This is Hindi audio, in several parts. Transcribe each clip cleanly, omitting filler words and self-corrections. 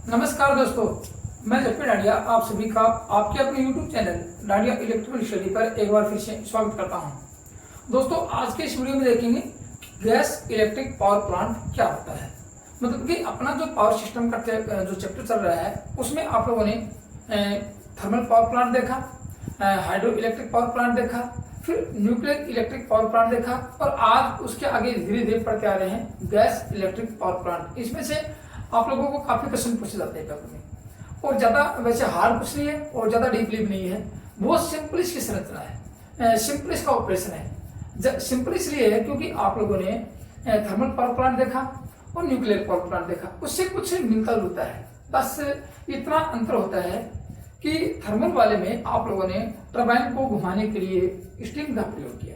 नमस्कार दोस्तों, मैं जप्पी डाडिया आप सभी का आपके अपने YouTube चैनल डाडिया इलेक्ट्रिकल स्टडी पर एक बार फिर से स्वागत करता हूं। दोस्तों, आज के इस वीडियो में देखेंगे गैस इलेक्ट्रिक पावर प्लांट क्या होता है। मतलब कि अपना जो पावर सिस्टम का जो चैप्टर चल रहा है उसमें आप लोगों ने थर्मल पावर प्लांट देखा, हाइड्रो इलेक्ट्रिक पावर प्लांट देखा, फिर न्यूक्लियर इलेक्ट्रिक पावर प्लांट देखा और आज उसके आगे धीरे धीरे पढ़ते आ रहे हैं गैस इलेक्ट्रिक पावर प्लांट। इसमें से आप लोगों को काफी क्वेश्चन पूछे जाते हैं पेपर में, और ज्यादा वैसे हार्ड कुछ नहीं है और ज्यादा डीपली भी नहीं है। बहुत सिंपल इसकी संरचना है, सिंपल इसका ऑपरेशन है। सिंपल इसलिए है क्योंकि आप लोगों ने थर्मल पावर प्लांट देखा और न्यूक्लियर पावर प्लांट देखा, उससे कुछ मिलता जुलता है। बस इतना अंतर होता है कि थर्मल वाले में आप लोगों ने टरबाइन को घुमाने के लिए स्टीम का प्रयोग किया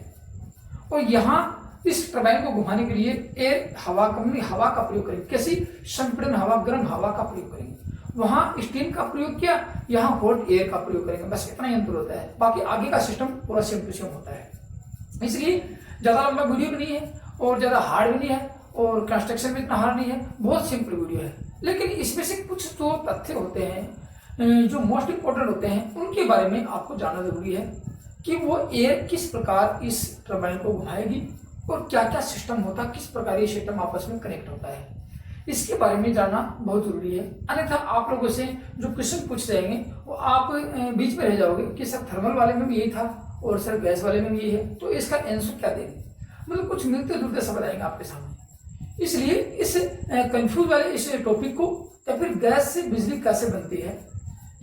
और यहाँ इस टरबाइन को घुमाने के लिए हवा का प्रयोग करेंगे। कैसी? संपीड़न हवा, गर्म हवा का प्रयोग करेंगे। वहां स्टीम का प्रयोग किया, यहाँ हॉट एयर का प्रयोग करेंगे। बस इतना ही अंतर होता है, बाकी आगे का सिस्टम पूरा सेम टू सेम होता है। इसलिए ज्यादा लंबा वीडियो भी नहीं है और ज्यादा हार्ड भी नहीं है और कंस्ट्रक्शन भी इतना हार्ड नहीं है, बहुत सिंपल वीडियो है। लेकिन इसमें से कुछ जो तथ्य होते हैं जो मोस्ट इंपोर्टेंट होते हैं उनके बारे में आपको जानना जरूरी है कि वो एयर किस प्रकार इस टरबाइन को घुमाएगी और क्या क्या सिस्टम होता है, किस प्रकार ये सिस्टम आपस में कनेक्ट होता है, इसके बारे में जानना बहुत जरूरी है। अन्यथा आप लोगों से जो क्वेश्चन पूछ जाएंगे वो आप बीच में रह जाओगे कि सर थर्मल वाले में भी यही था और सर गैस वाले में भी यही है, तो इसका आंसर क्या देंगे। मतलब कुछ मिलते जुलते शब्द आएंगे आपके सामने। इसलिए इस कंफ्यूज वाले इस टॉपिक को, या फिर गैस से बिजली कैसे बनती है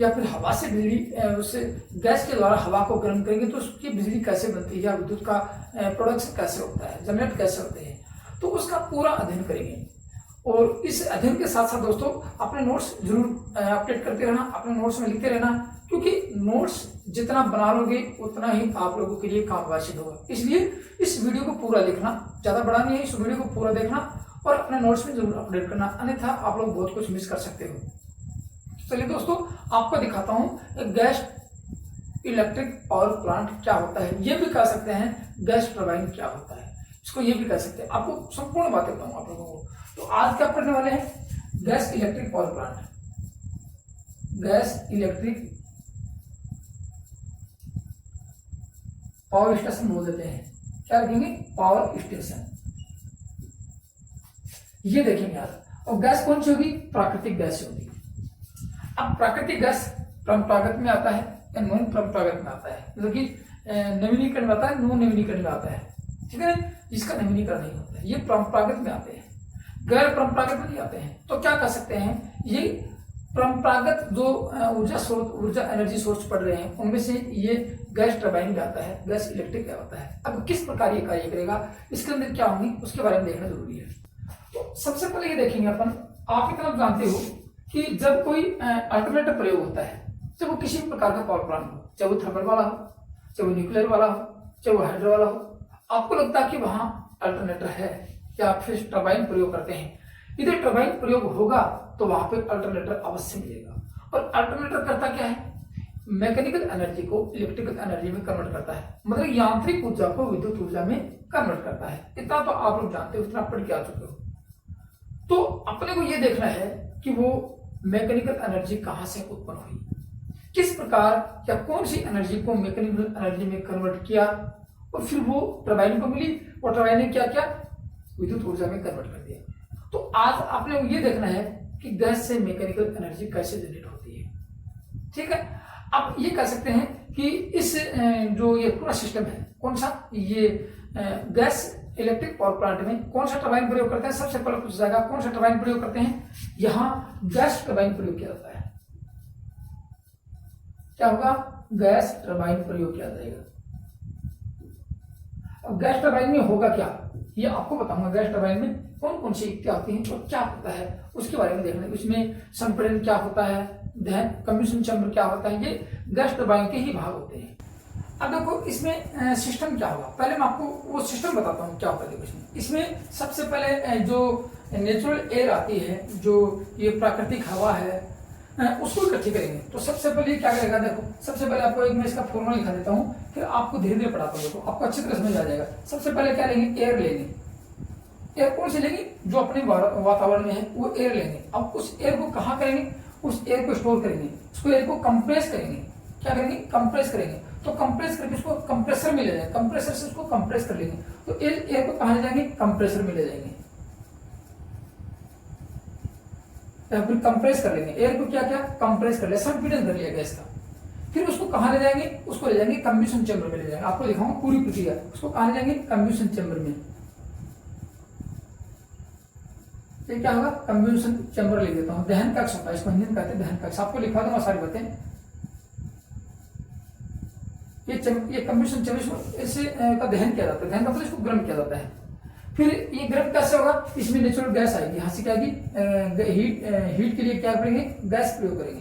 या फिर हवा से बिजली, उससे गैस के द्वारा हवा को गर्म करेंगे तो उसकी बिजली कैसे बनती है या विद्युत का प्रोडक्शन कैसे होता है, जनरेट कैसे होते हैं, तो उसका पूरा अध्ययन करेंगे। और इस अध्ययन के साथ साथ दोस्तों अपने नोट्स जरूर अपडेट करते रहना, अपने नोट्स में लिखते रहना, क्योंकि नोट्स जितना बना लोगे उतना ही आप लोगों के लिए काम वाचित होगा। इसलिए इस वीडियो को पूरा देखना, ज्यादा बड़ा नहीं है, इस वीडियो को पूरा देखना और अपने नोट्स में जरूर अपडेट करना, अन्यथा आप लोग बहुत कुछ मिस कर सकते हो। चलिए दोस्तों, आपको दिखाता हूं गैस इलेक्ट्रिक पावर प्लांट क्या होता है। ये भी कह सकते हैं गैस टरबाइन क्या होता है, इसको ये भी कह सकते हैं। आपको संपूर्ण बातें बताऊं आप लोगों को। तो आज क्या पढ़ने वाले हैं? Gas electric power plant, gas electric power station बोल देते हैं। क्या रखेंगे? Power station. ये देखेंगे यार। और गैस कौन सी होगी? प्राकृतिक गैस होगी। अब प्राकृतिक गैस परंपरागत में आता है या नॉन परंपरागत में आता है, मतलब कि नवीनीकरण में आता है, नॉन नवीनीकरण में आता है, ठीक है। इसका नवीनीकरण नहीं होता है, ये परंपरागत में आते हैं, गैर परंपरागत में नहीं आते हैं। तो क्या कह सकते हैं, ये परंपरागत जो ऊर्जा एनर्जी सोर्स पढ़ रहे हैं उनमें से ये गैस टरबाइन में आता है, गैस इलेक्ट्रिक क्या होता है। अब किस प्रकार ये कार्य करेगा, इसके अंदर क्या होंगी, उसके बारे में देखना जरूरी है। तो सबसे पहले ये देखेंगे अपन, आप इतना जानते हो कि जब कोई अल्टरनेटिव प्रयोग होता है, चाहे वो किसी प्रकार का पावर प्लांट हो, चाहे वो थर्मल वाला हो, चाहे वो न्यूक्लियर वाला हो, चाहे वो हाइड्रो वाला हो, आपको लगता है कि वहां अल्टरनेटर है या फिर टरबाइन प्रयोग करते हैं। यदि टरबाइन प्रयोग होगा तो वहां पे अल्टरनेटर अवश्य मिलेगा। और अल्टरनेटर करता क्या है? मैकेनिकल एनर्जी को इलेक्ट्रिकल एनर्जी में कन्वर्ट करता है, मतलब यांत्रिक ऊर्जा को विद्युत ऊर्जा में कन्वर्ट करता है। इतना तो आप लोग जानते हो, इतना पढ़ के आ चुके हो। तो अपने को यह देखना है कि वो मैकेनिकल एनर्जी कहां से उत्पन्न हुई, किस प्रकार या कौन सी एनर्जी को मैकेनिकल एनर्जी में कन्वर्ट किया और फिर वो टरबाइन को मिली और टरबाइन ने क्या किया? विद्युत ऊर्जा में कन्वर्ट कर दिया। तो आज आपने ये देखना है कि गैस से मैकेनिकल एनर्जी कैसे जनरेट होती है, ठीक है। आप ये कह सकते हैं कि इस जो ये पूरा सिस्टम है, कौन सा ये गैस इलेक्ट्रिक पावर प्लांट में कौन सा टरबाइन प्रयोग करते हैं? सबसे पहले पूछा जाएगा कौन सा टरबाइन प्रयोग करते हैं। यहाँ गैस टरबाइन प्रयोग किया जाता है। क्या होगा? गैस टरबाइन प्रयोग किया जाएगा। अब गैस टरबाइन में होगा क्या, ये आपको बताऊंगा। गैस टरबाइन में कौन कौन सी क्या होती है और क्या होता है उसके बारे में देखना। इसमें संपीड़न क्या होता है, कंबशन चैम्बर क्या होता है, ये गैस टरबाइन के ही भाग होते हैं। अब देखो इसमें सिस्टम क्या होगा, पहले मैं आपको वो सिस्टम बताता हूँ क्या होता है। इसमें सबसे पहले जो नेचुरल एयर आती है, जो ये प्राकृतिक हवा है, उसको इकट्ठी करेंगे। तो सबसे पहले क्या करेगा, देखो सबसे पहले आपको एक मैं इसका फॉर्मूला लिखा देता हूँ, फिर आपको धीरे धीरे पढ़ाता हूँ, देखो आपको अच्छी तरह समझ आ जाएगा। सबसे पहले क्या लेंगे? एयर लेंगे, एयर कौन से लेंगे? जो अपने वातावरण में है वो एयर लेंगे। अब उस एयर को कहाँ करेंगे? उस एयर को स्टोर करेंगे, उसको एयर को कंप्रेस करेंगे। क्या करेंगे? कंप्रेस करेंगे। तो कंप्रेस करके उसको कंप्रेसर में ले जाएंगे, कंप्रेसर से उसको कंप्रेस कर लेंगे। तो एयर को कहाँ ले जाएंगे? कंप्रेसर में ले जाएंगे, या फिर कंप्रेस कर लेंगे। एयर को क्या क्या? कंप्रेस कर लिया, संपीड़न कर लिया गैस का। फिर उसको कहाँ ले जाएंगे? उसको ले जाएंगे कंबशन चैम्बर में ले जाएंगे। आपको दिखाऊंगा पूरी प्रक्रिया। उसको कहाँ ले जाएंगे? कंबशन चैम्बर में। ये क्या होगा? कंबशन चैम्बर ले देता हूँ। दहन कक्ष होता है, इसको हिंदी में कहते हैं दहन कक्ष। आपको लिखवा दूंगा सारी बातें। ये कंबशन चैम्बर से का दहन किया जाता है। दहन का मतलब इसको गर्म किया जाता है। फिर ये गर्म कैसे होगा? इसमें नेचुरल गैस आएगी। यहाँ से क्या आएगी? हीट के लिए क्या करेंगे? गैस प्रयोग करेंगे।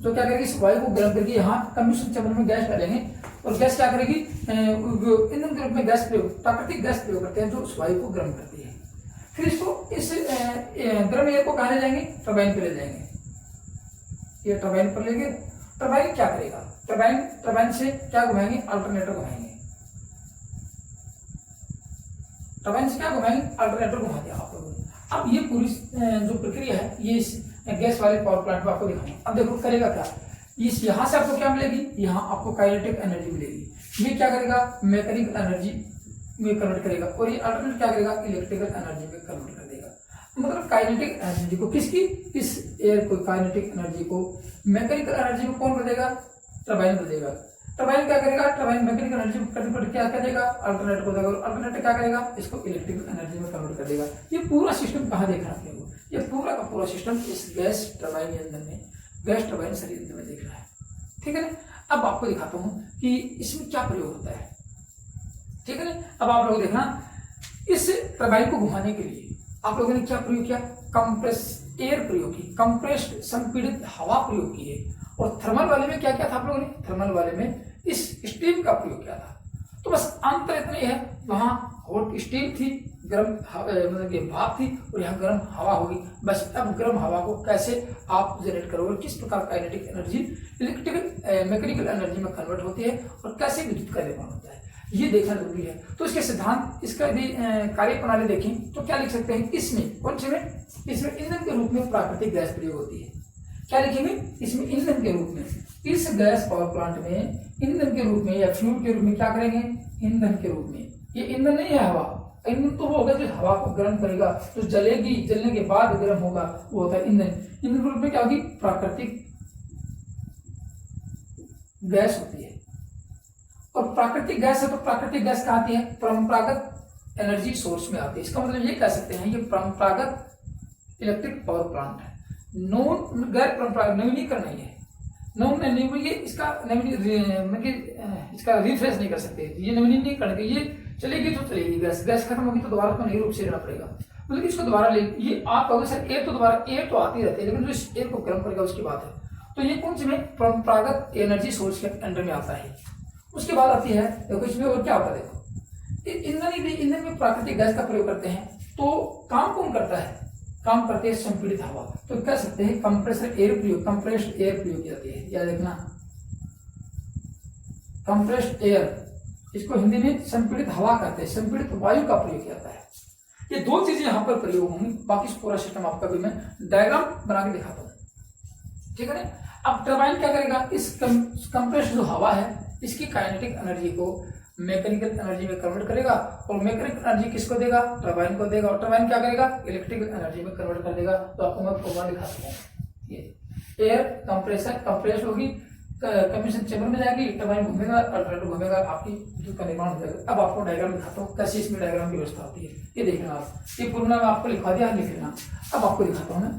तो क्या करेगी? इस वायु को गर्म करके यहाँ कंबशन चैम्बर में गैस डालेंगे, और गैस क्या करेगी? ईंधन के रूप में गैस प्रयोग, प्राकृतिक गैस प्रयोग करते हैं जो उस वायु को गर्म करती है। फिर इसको इस गर्म एयर को कहाँ ले जाएंगे? टरबाइन पे ले जाएंगे। ये टरबाइन पर लेंगे। टरबाइन क्या करेगा? टरबाइन से क्या घुमाएंगे? अल्टरनेटर घुमाएंगे। टरबाइन से क्या घुमाएंगे? अल्टरनेटर घुमा दिया आप लोगों ने। अब ये पूरी जो प्रक्रिया है ये इस गैस वाले पावर प्लांट में आपको दिखाऊंगा। अब देखो करेगा क्या? इस यहाँ से आपको क्या मिलेगी? यहाँ आपको काइनेटिक एनर्जी मिलेगी। ये क्या करेगा? मैकेनिकल एनर्जी में कन्वर्ट करेगा, और ये अल्टरनेट क्या करेगा? इलेक्ट्रिकल एनर्जी में कन्वर्ट कर देगा। मतलब काइनेटिक एनर्जी को किसकी? इस एयर को काइनेटिक एनर्जी को मैकेनिकल एनर्जी में कौन कर देगा? टरबाइन कर देगा। टरबाइन क्या करेगा? टरबाइन मैकेनिकल एनर्जी में कन्वर्ट क्या करेगा? अल्टरनेट को देगा, और अल्टरनेट क्या करेगा? इसको इलेक्ट्रिकल एनर्जी में कन्वर्ट कर देगा। ये पूरा सिस्टम कहाँ देख रहा है? ये पूरा का पूरा सिस्टम इस गैस टरबाइन यंत्र में, गैस टरबाइन संयंत्र में देख रहा है। ठीक है ना? अब आपको दिखाता हूँ कि इसमें क्या प्रयोग होता है। ठीक है ना? अब आप लोग देखना, इस टरबाइन को घुमाने के लिए आप लोगों ने क्या प्रयोग किया? कंप्रेस एयर प्रयोग की, कंप्रेस्ड संपीड़ित हवा प्रयोग की है। और थर्मल वाले में क्या किया था आप लोगों ने? थर्मल वाले में इस स्टीम का प्रयोग किया था। तो बस अंतर इतना ही है, वहां हॉट स्टीम थी, गर्म मतलब कि भाप थी, और यहाँ गर्म हवा होगी। बस अब गर्म हवा को कैसे आप जनरेट करोगे, किस प्रकार kinetic energy electrical mechanical energy में कन्वर्ट होती है, और कैसे विद्युत का निर्माण होता है, ये देखना जरूरी है। तो इसके सिद्धांत, इसका यदि कार्य प्रणाली देखें तो क्या लिख सकते हैं? इसमें कौन से में? इसमें ईंधन के रूप में प्राकृतिक गैस प्रयोग होती है। क्या लिखेंगे? इसमें ईंधन के रूप में, इस गैस पावर प्लांट में ईंधन के रूप में या फ्यूल के रूप में क्या करेंगे? ईंधन के रूप में। ये ईंधन नहीं है हवा। ईंधन तो वो होगा जो हवा को गर्म करेगा, जो जलेगी, जलने के बाद गर्म होगा, वो होता है ईंधन। ईंधन के रूप में क्या होगी? प्राकृतिक गैस होती है। और प्राकृतिक गैस है तो प्राकृतिक गैस कहाँ आती है? परंपरागत एनर्जी सोर्स में आती है। इसका मतलब ये कह सकते हैं ये परंपरागत इलेक्ट्रिक पावर प्लांट है। नॉन गैर परंपरागत, नवीनीकरण नहीं है। नॉन ये इसका इसका रिफ्रेश नहीं कर सकते, ये नवीनीकरण के, ये चलेगी तो चलेगी, गैस खत्म होगी तो दोबारा तो नहीं रूप से लेना पड़ेगा, मतलब इसको दोबारा ले। ये आप कहोगे सर एयर तो दोबारा, एयर तो आती रहती है, लेकिन जो इस एयर को गर्म करेगा उसकी बात है। तो ये कौन सी में? परंपरागत एनर्जी सोर्स के अंडर में आता है। उसके बाद आती है, देखो इसमें और क्या होता है, देखो ईंधन में प्राकृतिक गैस का प्रयोग करते हैं, तो काम कौन करता है? काम करते हैं संपीड़ित हवा। तो कह सकते हैं कंप्रेसर एयर प्रयोग, कंप्रेस्ड एयर प्रयोग की जाती है। या देखना कंप्रेस्ड एयर, इसको हिंदी में संपीड़ित हवा कहते हैं, संपीड़ित वायु का प्रयोग किया जाता है। ये दो चीजें यहाँ पर प्रयोग होंगी, बाकी पूरा सिस्टम आपका भी मैं डायग्राम बना के दिखाता हूँ। ठीक है ना? अब टरबाइन क्या करेगा? इस कंप्रेस्ड जो हवा है इसकी काइनेटिक एनर्जी को मैकेनिकल एनर्जी में कन्वर्ट करेगा, और मैकेनिकल एनर्जी किसको देगा? टरबाइन को देगा, और टरबाइन क्या करेगा? इलेक्ट्रिकल एनर्जी में कन्वर्ट कर देगा। तो आपको मैं फॉर्मूला दिखाता हूँ। ये एयर कंप्रेसर, कंप्रेस होगी, कंप्रेशन चैम्बर में जाएगी, टरबाइन घूमेगा, अल्टरनेटर घूमेगा, आपकी विद्युत का निर्माण हो जाएगा। अब आपको डायग्राम दिखाता हूँ कैसे इसमें डायग्राम की व्यवस्था होती है। ये देखना आप, ये पूर्ण मैं आपको लिखवा दिया, लिख लेना। अब आपको दिखाता हूँ मैं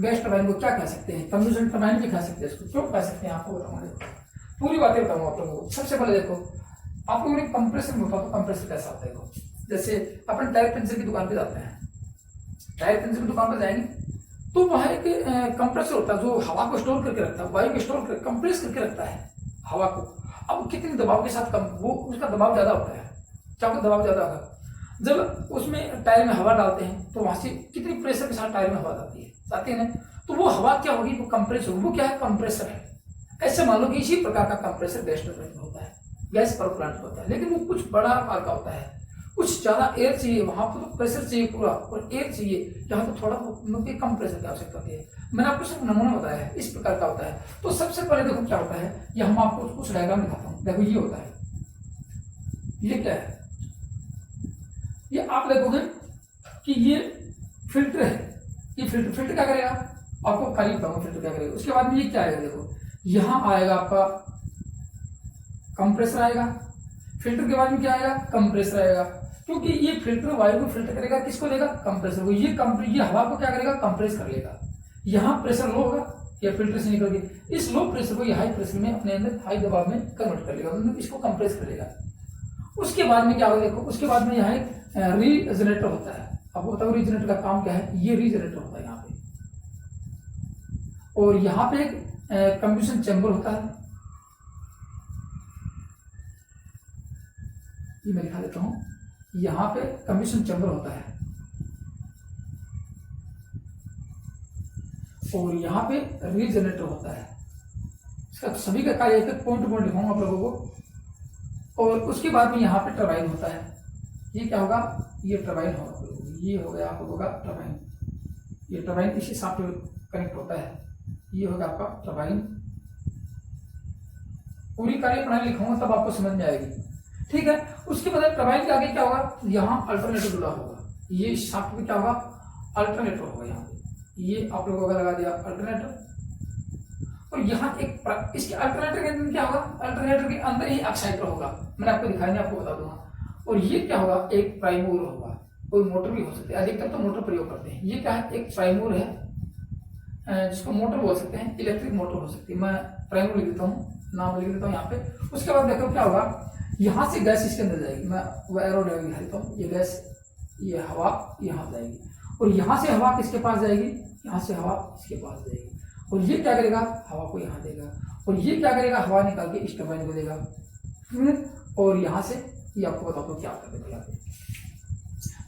गैस टरबाइन को क्या कह सकते हैं, कंप्रेशन टरबाइन भी कह सकते हैं, इसको क्यों कह सकते हैं आपको बताऊंगा, पूरी बातें बताऊंगा आप लोगों को। सबसे पहले देखो, आप लोगों ने कंप्रेसर में बताओ, कंप्रेसर कैसा होता है। देखो जैसे अपन टायर पेंसिल की दुकान पे जाते हैं, टायर पेंसिल की दुकान पर जाएंगे तो वहाँ एक कंप्रेसर होता है जो हवा को स्टोर करके रखता है, वायु को स्टोर कर कंप्रेस करके रखता है हवा को। अब कितने दबाव के साथ वो उसका दबाव ज्यादा होता है, चाहे दबाव ज्यादा होगा, जब उसमें टायर में हवा डालते हैं तो वहां से कितनी प्रेशर के साथ टायर में हवा जाती है ना, तो वो हवा क्या होगी? वो कंप्रेस होगी। वो क्या है? कंप्रेसर है। ऐसे मान लो कि इसी प्रकार का कंप्रेसर गैस टरबाइन में होता है, गैस पावर प्लांट में होता है, लेकिन वो कुछ बड़ा आकार का होता है, कुछ ज्यादा एयर चाहिए, वहां पर तो प्रेशर चाहिए पूरा और एयर चाहिए, यहाँ तो थोड़ा मतलब कम प्रेशर की आवश्यकता होती है। मैंने आपको सिर्फ नमूना बताया है, इस प्रकार का होता है। तो सबसे पहले देखो क्या होता है, ये हम आपको कुछ डायग्राम दिखाता हूँ। देखो ये होता है, ये क्या है, ये आप देखोगे कि ये फिल्टर है। ये फिल्टर क्या करेगा, आपको खाली बताऊंगा फिल्टर क्या करेगा। उसके बाद में ये क्या आएगा, देखो यहां आएगा आपका कंप्रेसर आएगा, फिल्टर के बाद में क्या आएगा, कंप्रेसर आएगा। क्योंकि ये फिल्टर वायु को फिल्टर करेगा, किसको देगा, कंप्रेसर को। ये हवा को क्या करेगा, कंप्रेस कर लेगा। यहाँ प्रेशर लो होगा, या फिल्टर से निकल के इस लो प्रेशर को ये हाई प्रेशर में अपने अंदर हाई दबाव में कन्वर्ट कर लेगा, मतलब इसको कंप्रेस कर लेगा। उसके बाद में क्या होगा, देखो उसके बाद में यहाँ एक रीजनरेटर होता है। आपको बताओ रीजनरेटर का काम क्या है, ये रीजनरेटर होता है यहाँ पे। और यहाँ पे एक कंप्रेशन चैम्बर होता है, ये मैं दिखा देता हूँ। यहाँ पे कंप्रेशन चैम्बर होता है और यहाँ पे रीजनरेटर होता है। इसका सभी का कार्य पॉइंट टू पॉइंट दिखाऊंगा आप लोगों को। और उसके बाद में यहाँ पे टरबाइन होता है। ये क्या होगा, ये टरबाइन होगा, ये हो गया आप लोगों का टरबाइन। ये टरबाइन इसी साथ कनेक्ट होता है। ये होगा आपका टरबाइन। पूरी कार्य प्रणाली लिखाऊंगा तब आपको समझ में आएगी, ठीक है। उसके बाद टरबाइन के आगे क्या होगा, यहाँ अल्टरनेटर जुड़ा होगा। ये शाफ्ट में क्या होगा, अल्टरनेटर होगा यहाँ पे। ये आप लोगों का लगा दिया अल्टरनेटर। और यहाँ एक इसके अल्टरनेटर के अंदर क्या होगा, अल्टरनेटर के अंदर ही एक्साइटर होगा। मैंने आपको दिखाया नहीं, आपको बता दूंगा। और ये क्या होगा, एक प्राइम मूवर होगा। कोई मोटर भी हो सकती है, अधिकतर तो मोटर प्रयोग करते हैं। ये क्या है, एक प्राइम मूवर है जिसको मोटर बोल सकते हैं, इलेक्ट्रिक मोटर हो सकती है। मैं प्राइम मूवर लिख देता हूँ, नाम लिख देता हूँ यहाँ पे। उसके बाद देखो क्या होगा, यहाँ से गैस इसके अंदर जाएगी। मैं वो एरोडायग्राम दिखा देता हूँ। ये गैस, ये हवा यहाँ जाएगी और यहाँ से हवा किसके पास जाएगी, यहाँ से हवा इसके पास जाएगी। और ये क्या करेगा, हवा को यहाँ देगा। और ये क्या करेगा, हवा निकाल के इस टरबाइन को देगा। और यहाँ से ये आपको बताता हूँ क्या कर देगा।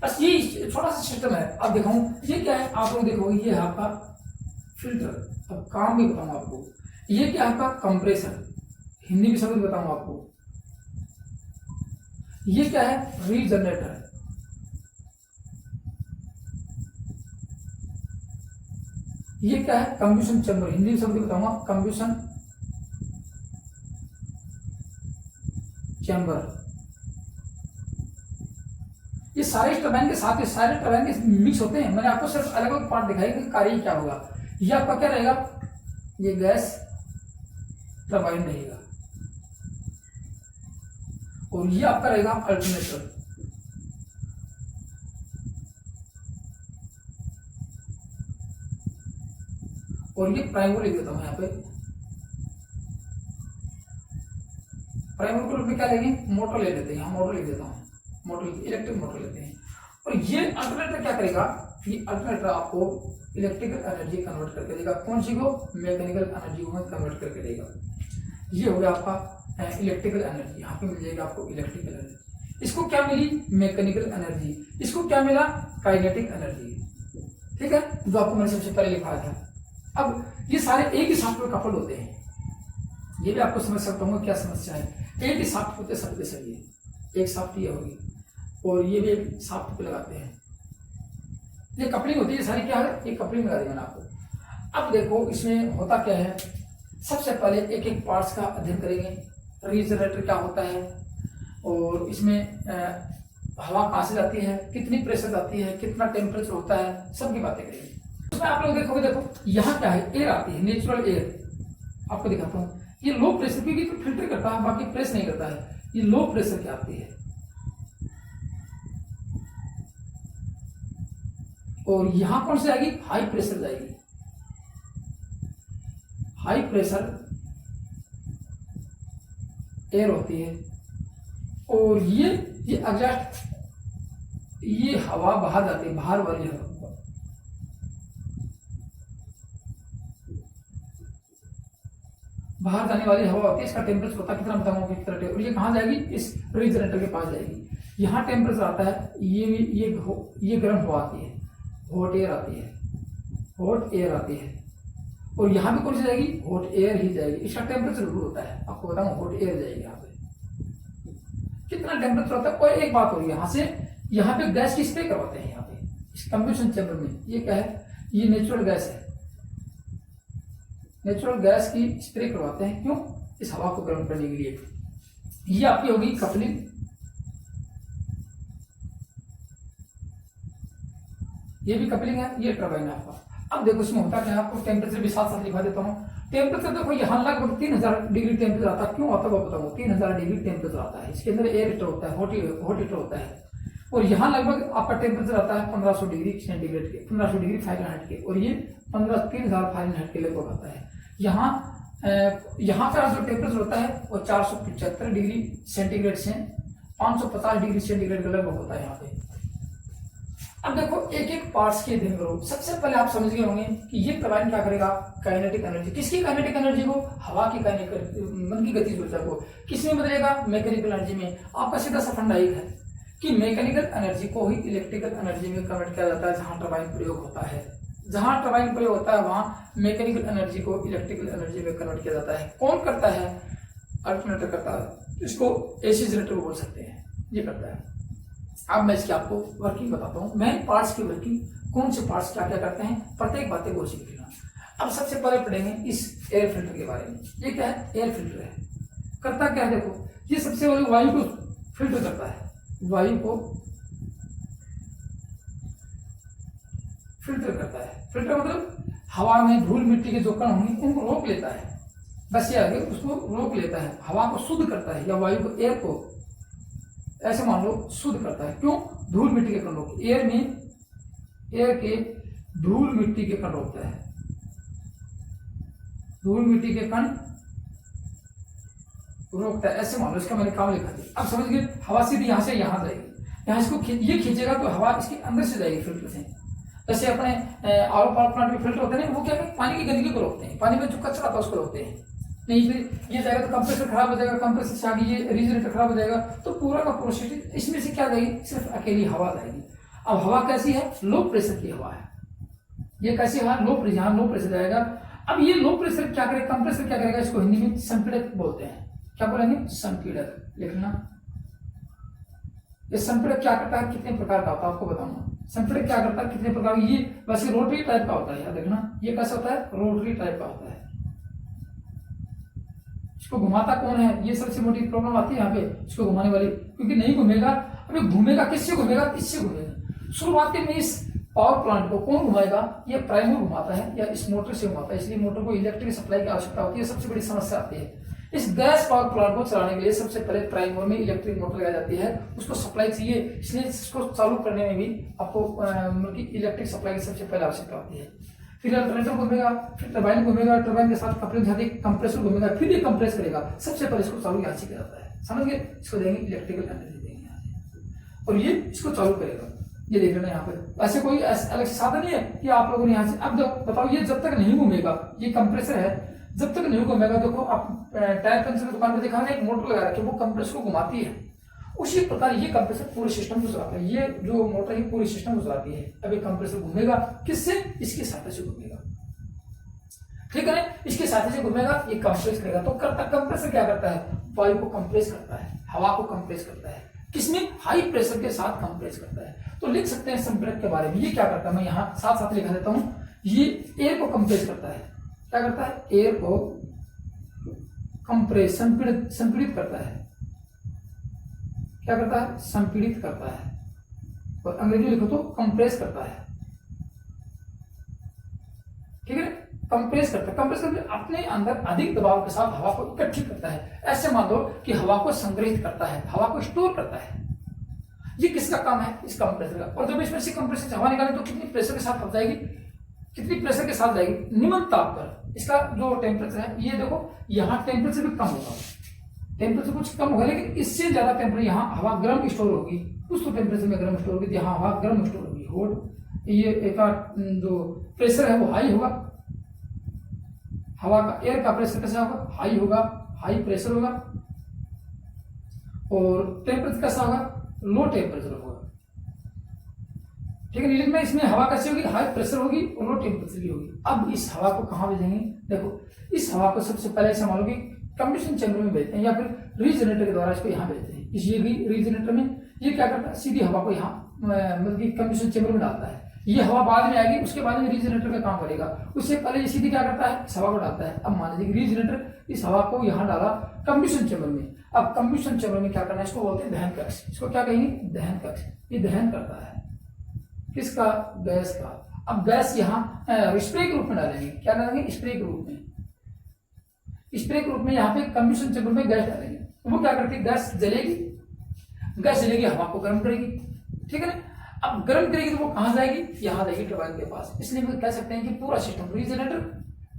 बस ये छोटा सा सिस्टम है। अब दिखाऊं ये क्या है, आप लोग देखोगे ये आपका फिल्टर। अब काम भी बताऊंगा आपको। ये क्या आपका कंप्रेसर, हिंदी में शब्द बताऊंगा आपको। ये क्या है, रीजनरेटर। ये क्या है, कंप्रेशन चैम्बर, हिंदी में शब्द बताऊंगा, कंप्रेशन चैम्बर। ये सारे टरबाइन के साथ, ये सारे टरबाइन के मिक्स होते हैं। मैंने आपको सिर्फ अलग अलग पार्ट दिखाई कि कार्य क्या होगा। ये आपका क्या रहेगा, ये गैस टरबाइन रहेगा और ये आपका रहेगा अल्टरनेटर। और ये प्राइमर लिख देता हूं यहाँ पे। प्राइमर को क्या लेंगे, मोटर ले लेते हैं। यहाँ मोटर लिख देता हूँ, मोटर, इलेक्ट्रिक मोटर लेते हैं। और ये अल्टरनेटर क्या करेगा, ये अल्टरनेटर आपको इलेक्ट्रिकल एनर्जी कन्वर्ट करके देगा। कौन सी को, मैकेनिकल एनर्जी को कन्वर्ट करके देगा। ये हो गया आपका इलेक्ट्रिकल एनर्जी। यहाँ पे मिल जाएगा आपको इलेक्ट्रिकल एनर्जी। इसको क्या मिली, मैकेनिकल एनर्जी। इसको क्या मिला, काइनेटिक एनर्जी, ठीक है, जो आपको मैंने सबसे पहले लिखा था। अब ये सारे एक ही साथ में कपल होते हैं। ये भी आपको समझ सकता हूँ क्या समस्या है। एक ही साफ्ट होते सबके सभी, एक साफ्ट ये होगी और ये भी एक साफ्ट पे लगाते हैं। ये कपलिंग होती है सारी, क्या है, ये कपलिंग लगा दी मैंने आपको। अब देखो इसमें होता क्या है, सबसे पहले एक एक पार्ट्स का अध्ययन करेंगे। रीजनरेटर क्या होता है और इसमें हवा कहाँ से जाती है, कितनी प्रेशर जाती है, कितना टेम्परेचर होता है, सबकी बातें करेंगे। उसमें आप लोग देखोगे, देखो यहाँ क्या है, एयर आती है, नेचुरल एयर। आपको दिखाता हूँ, ये लो प्रेशर क्योंकि तो फिल्टर करता है, बाकी प्रेस नहीं करता है। ये लो प्रेशर की आती है और यहां कौन सी आएगी, हाई प्रेशर जाएगी। हाई प्रेशर एयर होती है और ये एग्जॉस्ट, ये हवा बाहर जाती है, बाहर वाली हवा, बाहर जाने वाली हवा होती है। इसका टेम्परेचर होता है, कितना बताऊंगा कितना। और ये कहाँ जाएगी, इस रेफ्रिजरेटर के पास जाएगी। यहाँ टेम्परेचर आता है, ये गर्म हवा आती है, हॉट एयर आती है, हॉट एयर आती है। और यहाँ भी कौन सी जाएगी, हॉट एयर ही जाएगी। इसका टेम्परेचर रूल होता है, आपको बताऊँ, हॉट एयर जाएगी यहाँ पे। कितना टेम्परेचर होता है। और एक बात हो रही है, यहाँ से यहाँ पे गैस की स्प्रे करवाते हैं, यहाँ पे इस कंबशन चैम्बर में। ये क्या है, ये नेचुरल गैस है, नेचुरल गैस की स्प्रे करवाते हैं। क्यों, इस हवा को गर्म करने के लिए। ये आपकी होगी कपलिंग, ये भी कपलिंग है, ये टरबाइन है आपका। अब देखो इसमें होता क्या है, आपको टेम्परेचर भी साथ साथ लिखा देता हूँ। टेम्परेचर देखो यहाँ लगभग 3000 डिग्री टेम्परेचर आता है। क्यों आता है वो बताऊँ, 3000 डिग्री टेम्परेचर आता है। इसके अंदर एयर हीटर होता है, हॉट हीटर होता है। और यहाँ लगभग आपका टेम्परेचर आता है 1500 डिग्री सेंटीग्रेड के, 1500 डिग्री फारेनहाइट के, और ये 3000 फारेनहाइट के लगभग आता है। यहाँ का जो टेम्परेचर होता है वो 475 डिग्री सेंटीग्रेड से 550 डिग्री सेंटीग्रेड का लगभग होता है यहाँ पे। अब देखो एक एक पार्ट्स के अध्ययन करो। सबसे पहले आप समझ गए होंगे कि ये टरबाइन क्या करेगा, काइनेटिक एनर्जी। किसकी काइनेटिक एनर्जी को, हवा की मन की गति ऊर्जा को किसमें बदलेगा, मैकेनिकल एनर्जी में। आपका सीधा सा फंडा एक है कि मैकेनिकल एनर्जी को ही इलेक्ट्रिकल एनर्जी में कन्वर्ट किया जाता है। जहां टरबाइन प्रयोग होता है, जहां टरबाइन प्रयोग होता है वहां मैकेनिकल एनर्जी को इलेक्ट्रिकल एनर्जी में कन्वर्ट किया जाता है। कौन करता है, अल्टरनेटर करता है। इसको एसी जनरेटर बोल सकते हैं, ये करता है। अब मैं इसकी आपको वर्किंग बताता हूँ, मेन पार्ट्स की वर्किंग, कौन से पार्ट्स क्या क्या करते हैं, प्रत्येक बातें को सीख लेना। अब सबसे पहले पढ़ेंगे इस एयर फिल्टर के बारे में। ये क्या है, एयर फिल्टर है। करता क्या है, देखो ये सबसे पहले वायु को फिल्टर करता है, वायु को फिल्टर करता है। फिल्टर मतलब हवा में धूल मिट्टी के जो कण होंगे उनको रोक लेता है, बस ये आगे उसको रोक लेता है। हवा को शुद्ध करता है, या वायु को, एयर को ऐसे मान लो शुद्ध करता है। क्यों, धूल मिट्टी के कण रोकता है। एयर में, एयर के धूल मिट्टी के कण रोकता है, धूल मिट्टी के कण रोकता है, ऐसे मान लो। इसका मैंने काम लिखा दिया। अब समझ गए, हवा सीधी यहाँ से यहाँ जाएगी, यहाँ इसको ये खींचेगा तो हवा इसके अंदर से जाएगी फिल्टर से। जैसे अपने आर पावर प्लांट में फिल्टर होते हैं, वो क्या है, पानी की गंदगी को रोकते हैं, पानी में जो कचरा आता है उसको रोकते हैं। नहीं फिर ये जाएगा तो कंप्रेसर खराब हो जाएगा, कंप्रेसर से आगे ये रेफ्रिजरेटर खराब हो जाएगा, तो पूरा का प्रोसेस इसमें से क्या जाएगी, सिर्फ अकेली हवा जाएगी। अब हवा कैसी है, लो प्रेशर की हवा है। ये कैसी है, लो प्रेशर, यहाँ लो प्रेशर जाएगा। अब ये लो प्रेशर क्या करेगा, कंप्रेसर क्या करेगा, इसको हिंदी में संपीड़क बोलते हैं। क्या बोलेंगे, संपीड़क, लिखना। ये संपीड़क क्या करता है, कितने प्रकार का होता है आपको बताऊंगा। संपीड़क क्या करता है, कितने प्रकार, ये वैसे रोटरी टाइप का होता है, याद देखना। ये कैसा होता है, रोटरी टाइप का होता है। इसको घुमाता कौन है, ये सबसे मोटी प्रॉब्लम आती है यहाँ पे, इसको घुमाने वाली, क्योंकि नहीं घूमेगा। अभी घूमेगा किससे घूमेगा, इससे घूमेगा। शुरुआती में इस पावर प्लांट को कौन घुमाएगा, ये प्राइमर घुमाता है, या इस मोटर से घुमाता है। इसलिए मोटर को इलेक्ट्रिक सप्लाई की आवश्यकता होती है, सबसे बड़ी समस्या आती है। इस गैस पावर प्लांट को चलाने के लिए सबसे पहले प्राइमर में इलेक्ट्रिक मोटर लगाई जाती है, उसको सप्लाई चाहिए। इसलिए इसको चालू करने में भी आपको इलेक्ट्रिक सप्लाई की सबसे पहले आवश्यकता होती है। फिर अल्टरनेटर घूमेगा, फिर टरबाइन घूमेगा, टरबाइन के साथ कपलिंग, कंप्रेसर घूमेगा, फिर ये कंप्रेस करेगा। सबसे पहले इसको चालू यहाँ से किया जाता है, समझ गए। इसको देंगे इलेक्ट्रिकल एनर्जी देंगे यहाँ से, और ये इसको चालू करेगा। ये देख लेना यहाँ पे, ऐसे कोई अलग साधन नहीं है कि आप लोगों ने यहाँ से। अब बताओ, ये जब तक नहीं घूमेगा, ये कंप्रेसर है, जब तक नहीं घूमेगा, देखो आप टायर पंचर की दुकान पर देखा है, एक मोटर लगा रखी है, वो कंप्रेसर को घुमाती है। उसी प्रकार ये कंप्रेसर पूरे सिस्टम को चलाता है। ये जो मोटर है पूरी सिस्टम को चलाती है। अब ये कंप्रेसर घूमेगा किससे, इसके सहायता से घूमेगा, ठीक है। इसके सहायता से घूमेगा, ये कंप्रेस करेगा। तो कंप्रेसर क्या करता है, वायु को कंप्रेस करता है, हवा को कंप्रेस करता है। किसमें, हाई प्रेशर के साथ कंप्रेस करता है। तो लिख सकते हैं संपीड़क के बारे में। ये क्या करता है, मैं यहाँ साथ साथ लिखा देता हूँ। ये एयर को कंप्रेस करता है। क्या करता है, एयर को कंप्रेस, संपीड़ित करता है। क्या करता है, संपीड़ित करता है। और अंग्रेजी लिखो तो कंप्रेस करता है, ठीक है। कंप्रेस करता है, कंप्रेस करके अपने अंदर अधिक दबाव के साथ हवा को इकट्ठी करता है। ऐसे मान लो कि हवा को संग्रहित करता है, हवा को स्टोर करता है। ये किसका काम है, इस कंप्रेसर का। और जब इसमें से कंप्रेसर से हवा निकाले तो कितनी प्रेशर के साथ जाएगी, कितनी प्रेशर के साथ जाएगी, निम्न ताप पर। इसका जो टेम्परेचर है, ये देखो यहाँ टेम्परेचर भी कम होगा, टेम्परेचर कुछ कम होगा, लेकिन इससे ज्यादा टेम्परेचर यहाँ हवा गर्म स्टोर होगी। कुछ तो टेम्परेचर में गर्म स्टोर होगी, यहाँ हवा गर्म स्टोर होगी। होट ये एक जो प्रेशर है वो हाई होगा, हवा का, एयर का प्रेशर कैसा होगा, हाई होगा, हाई प्रेशर होगा। और टेम्परेचर कैसा होगा, लो टेम्परेचर होगा, ठीक है। नीचे में इसमें हवा कैसी होगी, हाई प्रेशर होगी और लो टेम्परेचर भी होगी। अब इस हवा को कहाँ भेजेंगे, देखो इस हवा को सबसे पहले ऐसा मान लो कि कंबशन चैम्बर में भेजते हैं, या फिर रीजनरेटर के द्वारा इसको यहाँ भेजते हैं। ये भी रीजनरेटर में, ये क्या करता है सीधी हवा को यहाँ मतलब कि कंप्रेशन चेंबर में डालता है। ये हवा बाद में आएगी, उसके बाद में रीजनरेटर का काम करेगा। उससे पहले ये सीधी क्या करता है, इस हवा को डालता है। अब मान लीजिए रीजनरेटर इस हवा को यहाँ डाला कंप्रेशन चेंबर में। अब कंप्रेशन चेंबर में क्या करना है, इसको बोलते हैं दहन कक्ष। इसको क्या कहेंगे, दहन कक्ष। ये दहन करता है किसका, गैस का। अब गैस यहाँ स्प्रे के रूप में डालेंगे। क्या डालेंगे, स्प्रे के रूप में। स्प्रे के रूप में यहाँ पे कंप्रेशन चेंबर में गैस डालेंगे। तो वो क्या करती है, गैस जलेगी। गैस जलेगी, हवा को गर्म करेगी, ठीक है ना। अब गर्म करेगी तो वो कहां जाएगी, यहाँ जाएगी टरबाइन के पास। इसलिए हम कह सकते हैं कि पूरा सिस्टम रीजनरेटर,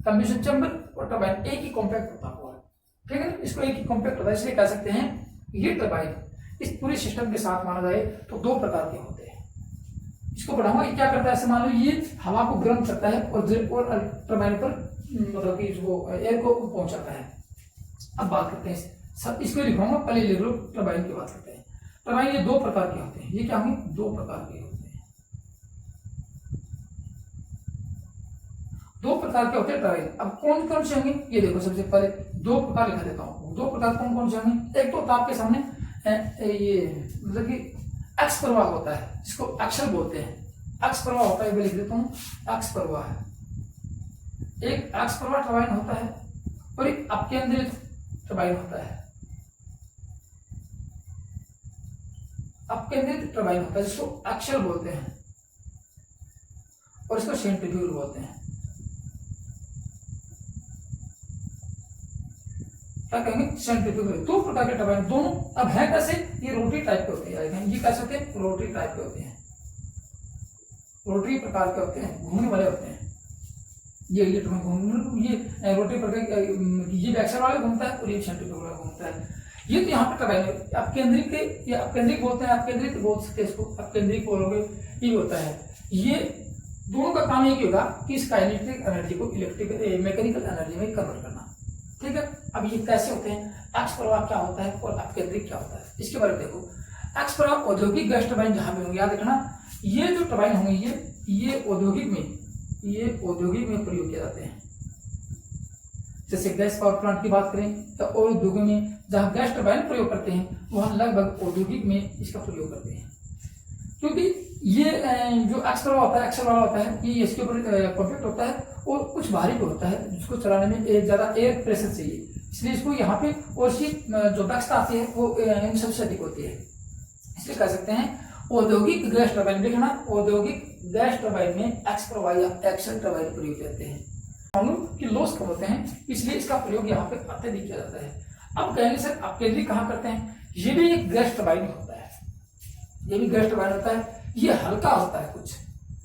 कंप्रेशन चेंबर और टरबाइन एक ही कॉम्पैक्ट होता हुआ है, ठीक है ना। इसको एक ही कॉम्पैक्ट होता है, इसलिए कह सकते हैं ये टरबाइन इस पूरे सिस्टम के साथ माना जाए तो दो प्रकार के होते हैं। इसको बढ़ाऊंगा, ये क्या करता है, ऐसे मान लो ये हवा को गर्म करता है और टरबाइन पर मतलब कि इसको एयर को पहुंचाता है। अब बात करते हैं सब, इसको लिखूंगा, पहले लिख लो टरबाइन की बात करते हैं। टरबाइन ये दो प्रकार के होते हैं। ये क्या होंगे, दो प्रकार के होते हैं। दो प्रकार के होते हैं टरबाइन। अब कौन कौन से होंगे, ये देखो सबसे पहले दो प्रकार लिखा देता हूं। दो प्रकार कौन कौन से होंगे, एक तो आपके सामने ये मतलब कि एक्स प्रवाह होता है, जिसको एक्सल बोलते हैं। एक्स प्रवाह होता है, मैं लिख देता हूं एक्स प्रवाह है। एक एक्स प्रवाह टरबाइन होता है और एक अपकेंद्रित टरबाइन होता है। अपकेंद्रित टरबाइन होता है जिसको एक्सल बोलते हैं और इसको सेंट्रीफ्यूगल बोलते हैं। क्या कहेंगे, सेंट्रीफ्यूगल। दो प्रकार के टरबाइन दोनों। अब है कैसे, ये रोटरी टाइप के होते हैं। ये कैसे होते हैं, रोटरी टाइप के होते हैं, रोटरी प्रकार के होते हैं, घूमने वाले होते हैं। ये रोटरी प्रकार, ये एक्सल वाले घूमता है और ये सेंट्रीफ्यूगल वाला घूमता है। ये तो यहाँ पे टरबाइन अपकेंद्रिक या अपकेंद्रिक बोलते हैं, अपकेंद्रित बोल सकते हैं इसको, अपकेंद्रिक बोलोगे ये होता है। ये दोनों का काम एक ही होगा कि इस काइनेटिक एनर्जी को इलेक्ट्रिकल मैकेनिकल एनर्जी में कन्वर्ट करना, ठीक है। अब ये कैसे होते हैं, एक्स प्रवाह क्या होता है और अपकेंद्रिक क्या होता है, इसके बारे में देखो। एक्स प्रवाह औद्योगिक गैस टरबाइन जहां पे होंगे, याद रखना ये जो टरबाइन होंगे ये औद्योगिक में प्रयोग किए जाते हैं। जैसे गैस पावर प्लांट की बात करें तो और उद्योगों में जहां गैस टरबाइन प्रयोग करते हैं वहां लगभग औद्योगिक में इसका प्रयोग करते हैं। क्योंकि ये जो एक्स प्रवाह होता है, एक्सल वाला होता है, ये इसके ऊपर कॉम्पैक्ट होता है और कुछ भारी भी होता है, जिसको चलाने में ज्यादा एयर प्रेशर चाहिए, इसलिए इसको यहाँ पे और इसकी जो दक्षता आती है वो इन सबसे अधिक होती है। इसलिए कह सकते हैं औद्योगिक गैस टरबाइन, देखना औद्योगिक गैस टरबाइन में एक्स प्रवाह या एक्सल टरबाइन प्रयोग करते हैं। कि लॉस कम होते हैं, इसलिए इसका प्रयोग यहाँ पे अत्यधिक किया जाता है। अब कहेंगे सर अपकेंद्रिक कहाँ करते हैं, ये भी एक गैस टरबाइन होता है, ये भी गैस टरबाइन होता है। ये हल्का होता है, कुछ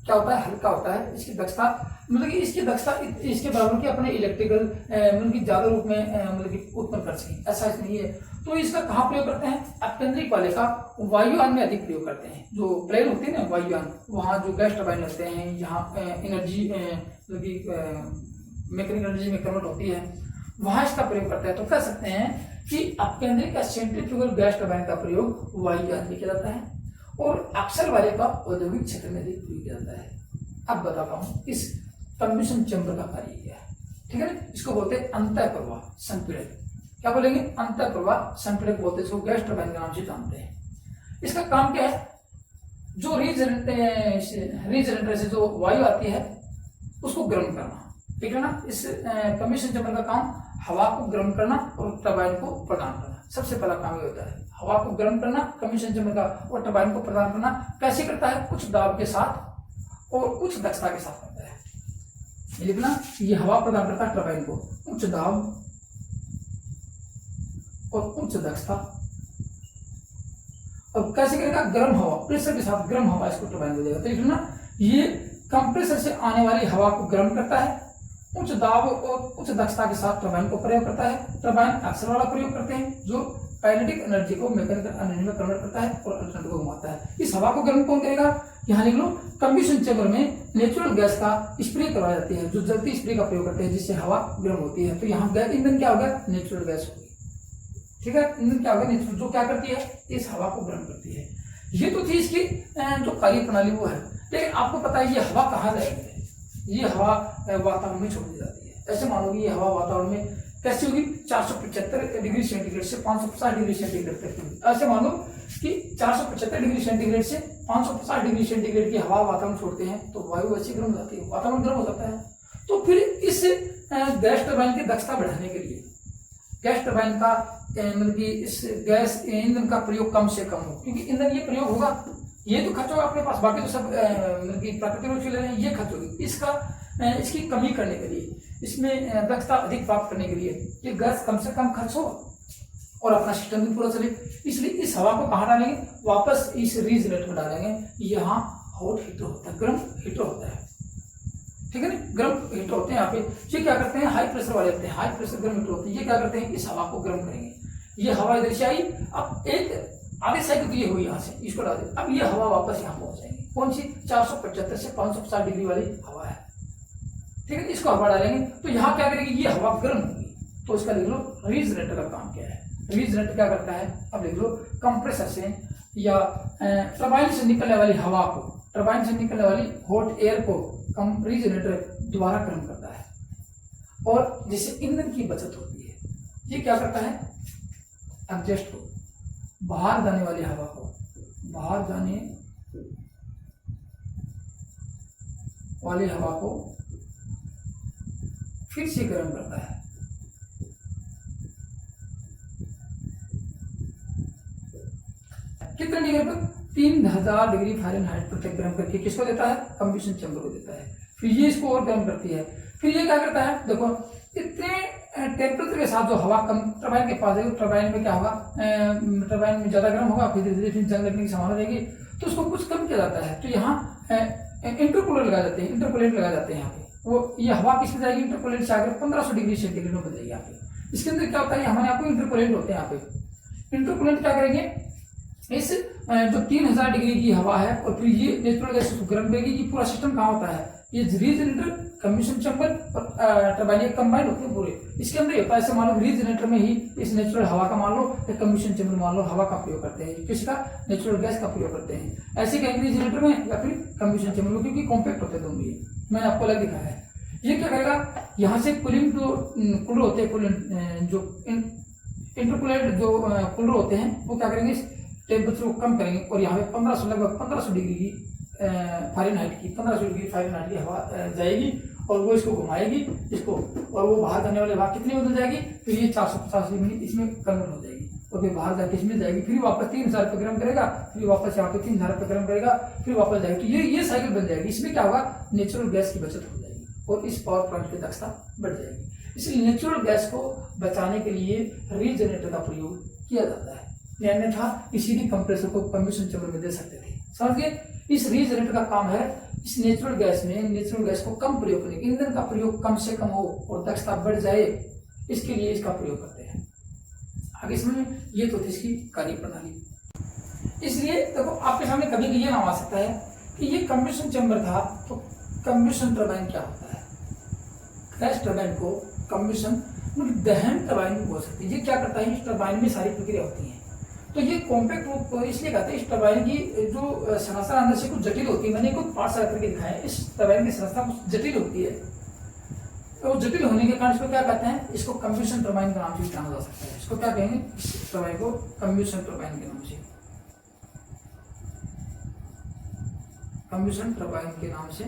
क्या होता है, हल्का होता है। इसकी दक्षता मतलब कि इसकी दक्षता इसके बराबर की अपने इलेक्ट्रिकल मतलब कि ज्यादा रूप में मतलब कि उत्पन्न कर सके, ऐसा नहीं है। तो इसका कहाँ प्रयोग करते हैं, अपकेंद्रिक वाले का वायुयान में अधिक प्रयोग करते हैं। जो प्लेन होते हैं ना वायुयान, वहाँ जो गैस टरबाइन होते हैं, यहाँ एनर्जी मतलब कि मैकेनिकल एनर्जी में कन्वर्ट होती है, वहां इसका प्रयोग करता है। तो कह सकते हैं कि अपकेंद्रिक या सेंट्रीफ्यूगल गैस टरबाइन का प्रयोग वायुयान में किया जाता है और एक्सल वाले का औद्योगिक क्षेत्र में भी प्रयोग किया जाता है। अब बताता हूं इस कंप्रेशन चेंबर का कार्य क्या है, ठीक है ना। इसको बोलते हैं अंतः प्रवाह संपीड़क। क्या बोलेंगे, अंतः प्रवाह संपीड़क बोलते हैं, इसको गैस टरबाइन के नाम से जानते हैं। इसका काम क्या है, जो रीजनरेटर से जो वायु आती है उसको गर्म करना, ठीक है ना। इस कंप्रेशन चेंबर का काम हवा को गर्म करना और टरबाइन को प्रदान करना, सबसे पहला काम ये होता है। हवा को गर्म करना कंप्रेशन चेंबर का और टरबाइन को प्रदान करना कैसे करता है, कुछ दाब के साथ और उच्च दक्षता के साथ करता है। लिखना, ये हवा प्रदान करता है टरबाइन को, उच्च दाब और उच्च दक्षता। और कैसे करेगा, गर्म हवा, प्रेशर के साथ गर्म हवा इसको टरबाइन को देगा। तो लिखना, ये कंप्रेसर से आने वाली हवा को गर्म करता है, उच्च दाब और उच्च दक्षता के साथ टरबाइन को प्रयोग करता है। टरबाइन एक्सल वाला प्रयोग करते हैं जो काइनेटिक एनर्जी को मैकेनिकल एनर्जी में कन्वर्ट करता है और अल्टरनेट को घुमाता है। इस हवा को गर्म कौन करेगा, यहाँ लिख लो, कंप्रेशन चेंबर में नेचुरल गैस का स्प्रे करवाई जाती है, जो जलती स्प्रे का प्रयोग करते हैं जिससे हवा गर्म होती है। तो यहाँ ईंधन क्या होगा, नेचुरल गैस होगी, ठीक है। ईंधन क्या होगा, नेचुरल, जो क्या करती है, इस हवा को गर्म करती है। ये तो थी इसकी जो कार्य प्रणाली वो है। लेकिन आपको पता है ये हवा कहाँ जाएगी, ये हवा वातावरण में छोड़ दी जाती है। ऐसे मानो कि ये हवा वातावरण में कैसी होगी, 475 डिग्री सेंटीग्रेड से 550 डिग्री सेंटीग्रेड तक होगी। ऐसे मान लो कि 475 डिग्री सेंटीग्रेड से 550 डिग्री सेंटीग्रेड की हवा वातावरण छोड़ते हैं तो वायु अच्छी गर्म हो जाती है, वातावरण गर्म हो जाता है। तो फिर इस गैस टरबाइन की दक्षता बढ़ाने के लिए गैस टरबाइन का मतलब कि इस गैस ईंधन का प्रयोग कम से कम हो, क्योंकि ईंधन ये प्रयोग होगा, ये तो खर्च होगा अपने पास, बाकी तो सब मतलब कि प्राकृतिक रूप से ले रहे हैं, ये खर्च होगी। इसकी कमी करने के लिए, इसमें दक्षता अधिक प्राप्त करने के लिए ये गैस कम से कम खर्च हो और अपना सिस्टम भी पूरा चले। इसलिए इस हवा को कहाँ डालेंगे, वापस इस रीजनरेटर में डालेंगे। यहाँ हॉट हीटर होता है, गर्म हीटर होता है, ठीक है ना, गर्म हीटर होते हैं यहाँ पे। ये क्या करते हैं, हाई प्रेशर वाले होते हैं, हाई प्रेशर गर्म हीटर होते हैं। ये क्या करते हैं, इस हवा को गर्म करेंगे। ये हवा इधर से आई, अब एक आधे साइकिल तो ये हुई यहाँ से, इसको डाल दे, अब ये हवा वापस यहाँ पहुंच जाएगी। कौन सी, 475 से 550 डिग्री वाली हवा है, ठीक है। इसको हवा डालेंगे तो यहाँ क्या करेगी, ये हवा गर्म होगी। तो इसका लिख लो रीजनरेटर का काम क्या है। रीजनरेटर क्या करता है, अब लिख लो, कंप्रेसर से या टरबाइन से निकलने वाली हवा को, टरबाइन से निकलने वाली हॉट एयर को रीजनरेटर दोबारा गर्म करता है और जिससे ईंधन की बचत होती है। ये क्या करता है, एग्जॉस्ट को, बाहर जाने वाली हवा को, बाहर जाने वाली हवा को फिर से गर्म करता है। कितने डिग्री पर, 3000 डिग्री फ़ारेनहाइट पर तक गर्म करके किसको देता है, कंबशन चैम्बर को देता है। फिर ये इसको और गर्म करती है। फिर ये क्या करता है, देखो इतने टेम्परेचर के साथ जो हवा कम टरबाइन के पास है, टरबाइन में क्या होगा, टरबाइन में ज्यादा गर्म होगा, फिर धीरे धीरे जंग लगने की संभावना रहेगी, तो उसको कुछ कम किया जाता है। तो यहाँ इंटरकूलर लगाए जाते हैं, इंटरकूलेंट लगाए जाते हैं यहाँ पे। वो ये हवा किस में जाएगी, इंटरकूलेंट से आकर 1500 डिग्री सेंटीग्रेड में बदलेगी यहाँ पे। इसके अंदर क्या होता है, हमारे यहाँ पे इंटरकूलेंट होते हैं। यहाँ पे इंटरकूलेंट क्या करेंगे, इस जो 3000 डिग्री की हवा है और फिर ये नेचुरल गैस को गर्म करेगी। ये पूरा सिस्टम कहाँ होता है, ये रीजनरेटर, कंबशन चैम्बर और टरबाइन कंबाइन होते हैं पूरे। इसके अंदर होता है, ऐसे मान लो रीजनरेटर में ही इस नेचुरल हवा का मान लो, या कंबशन चैम्बर मान लो हवा का प्रयोग करते हैं, किसका, नेचुरल गैस का प्रयोग करते हैं। ऐसे कहेंगे रीजनरेटर में या फिर कंबशन चैम्बर में, क्योंकि कॉम्पैक्ट होते हैं दोनों। ये मैंने आपको अलग दिखाया है। ये क्या करेगा, यहाँ से कूलिंग जो कूलर होते हैं, कूलेंट जो इंटरकूलेंट जो कूलर होते हैं, वो क्या करेंगे, टेम्परेचर को कम करेंगे और यहाँ पे 1500 लगभग 1500 डिग्री की फ़ारेनहाइट की 1500 डिग्री फ़ारेनहाइट की हवा जाएगी और वो इसको घुमाएगी इसको, और वो बाहर जाने वाली हवा कितनी बदल जाएगी, फिर ये 450 डिग्री इसमें कन्वर्ट हो जाएगी और फिर बाहर जाके इसमें जाएगी। फिर वापस 3000 पे गर्म करेगा, फिर वापस यहाँ पे 3000 पे गर्म करेगा, फिर वापस जाएगी। तो ये साइकिल बन जाएगी। इसमें क्या होगा, नेचुरल गैस की बचत हो जाएगी और इस पावर प्लांट की दक्षता बढ़ जाएगी। इसलिए नेचुरल गैस को बचाने के लिए रीजनरेटर का प्रयोग किया जाता है। अन्यथा किसी भी कंप्रेसर को कंबशन चैम्बर में दे सकते थे, समझ गए। इस रीजनरेटर का काम है इस नेचुरल गैस में, नेचुरल गैस को कम प्रयोग करने, ईंधन का प्रयोग कम से कम हो और दक्षता बढ़ जाए, इसके लिए इसका प्रयोग करते हैं। आगे इसमें ये तो थी इसकी कार्य प्रणाली। इसलिए देखो आपके सामने कभी भी ये नाम आ सकता है कि ये कंबशन चैम्बर था, तो कंबशन टरबाइन क्या होता है। गैस टरबाइन को कंबशन दहन टरबाइन भी बोल सकते हैं। ये क्या करता है, इस टरबाइन में सारी प्रक्रिया होती है। तो ये कॉम्पैक्ट रूप इसलिए कहते हैं, इस टरबाइन की जो संरचना अंदर से कुछ जटिल होती है। मैंने कुछ पार्ट्स करके दिखाए, इस टरबाइन की संरचना कुछ जटिल होती है। तो जटिल होने के कारण इसको क्या कहते हैं, इसको कंबशन टरबाइन के नाम से जाना जा सकता है। इसको क्या कहेंगे, इस टरबाइन को कंबशन टरबाइन के नाम से, कंबशन टरबाइन के नाम से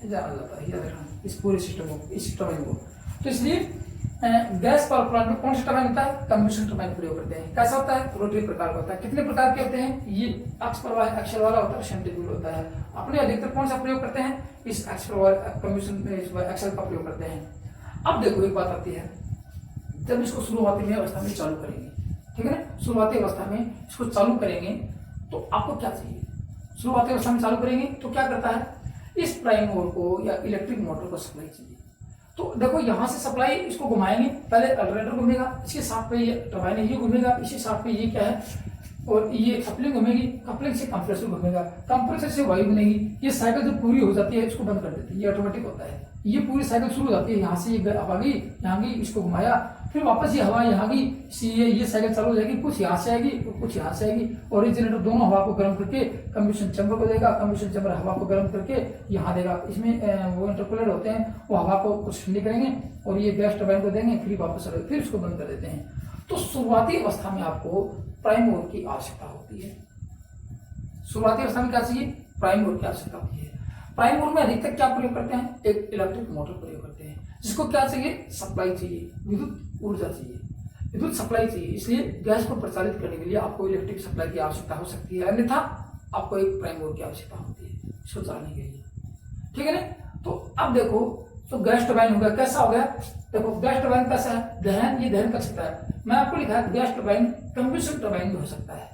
जाना जाता है। याद रखना इस पूरे सिस्टम को, इस टरबाइन को। तो इसलिए गैस पावर प्लांट में कौन सा टरबाइन होता है, कंबशन टरबाइन प्रयोग करते हैं। कैसा होता है, रोटरी प्रकार का होता है। कितने प्रकार के होते हैं, ये अक्ष प्रवाह एक्सल वाला होता है, सेंट्रीफ्यूगल होता है। अपने अधिकतर कौन सा प्रयोग करते हैं, इस अक्ष प्रवाह कंबशन एक्सल का प्रयोग करते हैं। अब देखो एक बात आती है, जब इसको शुरुआती में अवस्था में चालू करेंगे, ठीक है ना, शुरुआती अवस्था में इसको चालू करेंगे तो आपको क्या चाहिए, शुरुआती अवस्था में चालू करेंगे तो क्या करता है, इस प्राइम मोटर को या इलेक्ट्रिक मोटर को सप्लाई चाहिए। तो देखो यहाँ से सप्लाई इसको घुमाएंगे, पहले अल्टरनेटर घूमेगा, इसके साथ पे ये टरबाइन ये घूमेगा, इसी साथ पे ये क्या है, और ये कपलिंग घूमेगी, कपलिंग से कंप्रेसर घूमेगा, कंप्रेसर से वायु बनेगी। ये साइकिल जब पूरी हो जाती है इसको बंद कर देती है, ये ऑटोमेटिक होता है। ये पूरी साइकिल शुरू हो जाती है, यहाँ से ये हवा गई, यहाँ गई, इसको घुमाया, फिर वापस ये हवा यहाँ की ये साइकिल चालू हो जाएगी, कुछ यहाँ से आएगी कुछ यहाँ से आएगी, और ये जनरेटर दोनों हवा को गर्म करके कंबशन चैम्बर को देगा, कंबशन चैम्बर हवा को गर्म करके यहाँ देगा। इसमें वो इंटरकूलर होते हैं, वो हवा को कुछ ठंडी करेंगे और ये गैस टरबाइन को देंगे, फिर वापस फिर उसको बंद कर देते हैं। तो शुरुआती अवस्था में आपको प्राइम मूवर की आवश्यकता होती है। शुरुआती अवस्था में क्या चाहिए? प्राइम मूवर की आवश्यकता होती है। प्राइम मूवर में अधिकतर क्या प्रयोग करते हैं? एक इलेक्ट्रिक मोटर प्रयोग करते हैं, जिसको क्या चाहिए? सप्लाई चाहिए, विद्युत ऊर्जा चाहिए, विद्युत सप्लाई चाहिए। इसलिए गैस को प्रचालित करने के लिए आपको इलेक्ट्रिक सप्लाई की आवश्यकता हो सकती है, अन्यथा आपको एक प्राइम मूवर की आवश्यकता होती है इसको चलाने के लिए। ठीक है ना? तो अब देखो, तो गैस टरबाइन हो गया, कैसा हो गया? देखो गैस टरबाइन कैसा है? दहन, ये दहन कर सकता है। मैं आपको लिखा है गैस टरबाइन कंबशन टरबाइन भी हो सकता है।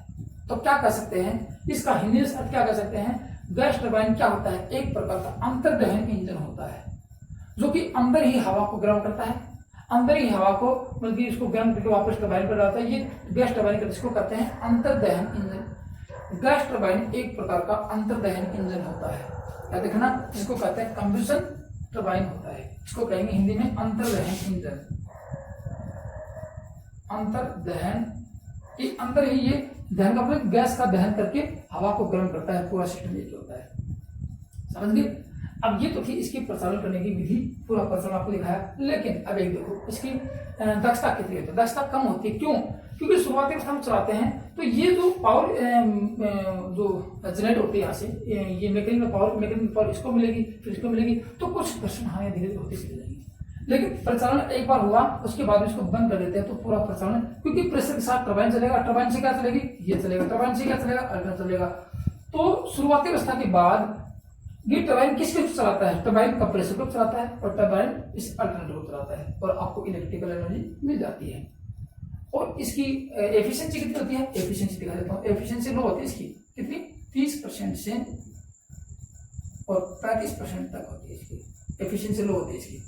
तो क्या कर सकते हैं इसका हिंदी अर्थ क्या कर सकते हैं? गैस टरबाइन क्या होता है? एक प्रकार का अंतर्दहन इंजन होता है, जो कि अंदर ही हवा को गर्म करता है, अंदर ही हवा को बल्कि इसको गर्म करके वापस टरबाइन पर डालता है। ये गैस टरबाइन का जिसको कहते हैं अंतर्दहन इंजन। गैस टरबाइन एक प्रकार का अंतर्दहन इंजन होता है। क्या देखना? इसको कहते हैं कंबशन टरबाइन होता है, इसको कहेंगे हिंदी में अंतर्दहन इंजन। अंतर्दहन के अंदर ही ये दहन का मतलब गैस का दहन करके हवा को गर्म करता है। पूरा सिस्टम ये होता है, समझ गए? अब ये तो थी इसकी प्रचालन करने की विधि, पूरा प्रचालन आपको दिखाया। लेकिन अब एक देखो, इसकी दक्षता कितनी होती है? दक्षता कम होती है। क्यों? क्योंकि शुरुआती अवस्था में चलाते हैं तो ये जो पावर जो जनरेट होती है यहाँ से, ये मैकेनिकल पावर इसको मिलेगी, फिर इसको मिलेगी, तो कुछ घर्षण हानि धीरे धीरे होती चली जाएगी। लेकिन प्रचालन एक बार हुआ, उसके बाद इसको बंद कर देते हैं, तो पूरा प्रचालन, क्योंकि प्रेशर के साथ टरबाइन चलेगा, टरबाइन से क्या चलेगी? ये चलेगा, टरबाइन से क्या चलेगा? अल्टरनेटर चलेगा। तो शुरुआती अवस्था के बाद ये टरबाइन किसको चलाता है? टरबाइन कंप्रेसर को चलाता है और टरबाइन इस अल्टरनेटर को चलाता है, और आपको इलेक्ट्रिकल एनर्जी मिल जाती है। और इसकी एफिशिएंसी कितनी होती है? एफिशिएंसी दिखा देता हूँ। एफिशिएंसी लो होती है इसकी, कितनी? 30% से और 35% तक होती है इसकी एफिशिएंसी, लो होती है इसकी।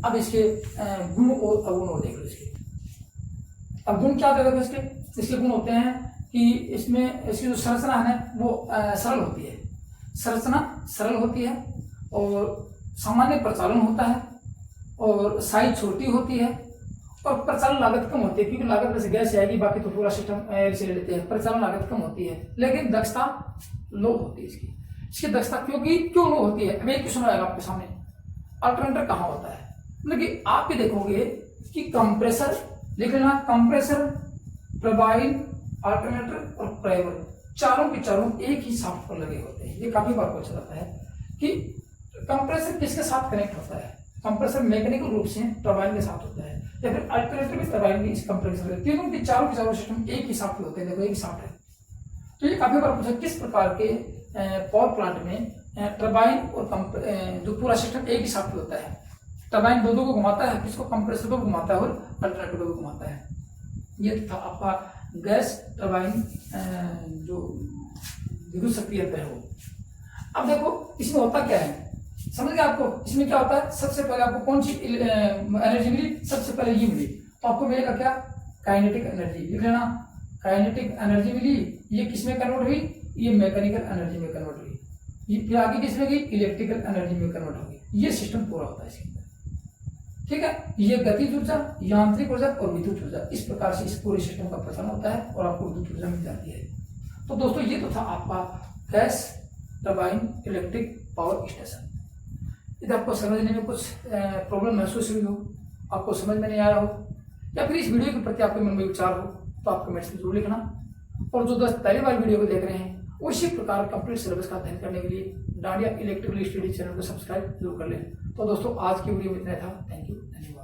अब इसके गुण और अवगुण और देख लो इसके। अब गुण क्या देखो इसके? इसके गुण होते हैं कि इसमें इसकी जो संरचना है वो सरल होती है, संरचना सरल होती है, और सामान्य प्रचालन होता है, और साइज छोटी होती है, और प्रचालन लागत कम होती है, क्योंकि लागत में से गैस आएगी, बाकी तो पूरा सिस्टम एयर से ले लेते हैं। प्रचालन लागत कम होती है, लेकिन दक्षता लो होती है इसकी। इसकी दक्षता क्यों लो होती है? अब एक क्वेश्चन आएगा आपके सामने, अल्टरनेटर कहाँ होता है? मतलब कि आप भी देखोगे कि कंप्रेसर, देख लेना, कंप्रेसर, टरबाइन, अल्टरनेटर और प्राइमर, चारों के चारों एक ही शाफ्ट पर लगे होते हैं। ये काफी बार पूछा जाता है कि कंप्रेसर किसके साथ कनेक्ट होता है? कंप्रेसर मैकेनिकल रूप से टरबाइन के साथ होता है, या फिर अल्टरनेटर भी टरबाइन भी इस कंप्रेसर, तीनों के चारों सिस्टम एक ही शाफ्ट होते हैं। देखो एक ही शाफ्ट है। तो ये काफी बार पूछा किस प्रकार के पावर प्लांट में टरबाइन और जो पूरा सिस्टम एक ही शाफ्ट होता है। टरबाइन दो को घुमाता है, किसको? कंप्रेसर को घुमाता है और अल्टरनेटर को घुमाता है। ये था आपका गैस टरबाइन जो विद्युत शक्ति है वो। अब देखो इसमें होता क्या है, समझ गए आपको? इसमें क्या होता है? सबसे पहले आपको कौन सी एनर्जी मिली? सबसे पहले ये मिली, तो आपको मिलेगा क्या? Kinetic energy. लिख लेना, काइनेटिक एनर्जी मिली। ये किसमें कन्वर्ट हुई? ये मैकेनिकल एनर्जी में कन्वर्ट हुई। ये फिर आगे किसमें गई? इलेक्ट्रिकल एनर्जी में कन्वर्ट होगी। ये सिस्टम पूरा होता है इसके अंदर। ठीक है, ये गतिज ऊर्जा, यांत्रिक ऊर्जा और विद्युत ऊर्जा, इस प्रकार से इस पूरे सिस्टम का प्रचालन होता है और आपको विद्युत ऊर्जा मिल जाती है। तो दोस्तों ये तो था आपका gas turbine electric power station. यदि आपको समझने में कुछ प्रॉब्लम महसूस हुई हो, आपको समझ में नहीं आया हो, या फिर इस वीडियो के प्रति आपके मन में विचार हो, तो आप कमेंट्स में जरूर लिखना। और जो दोस्त पहली बार वीडियो को देख रहे हैं, उसी प्रकार कंप्लीट सिलेबस का अध्ययन करने के लिए डांडिया इलेक्ट्रिकल स्टडी चैनल को सब्सक्राइब जरूर कर लें। तो दोस्तों आज की वीडियो में इतना था। थैंक यू, धन्यवाद।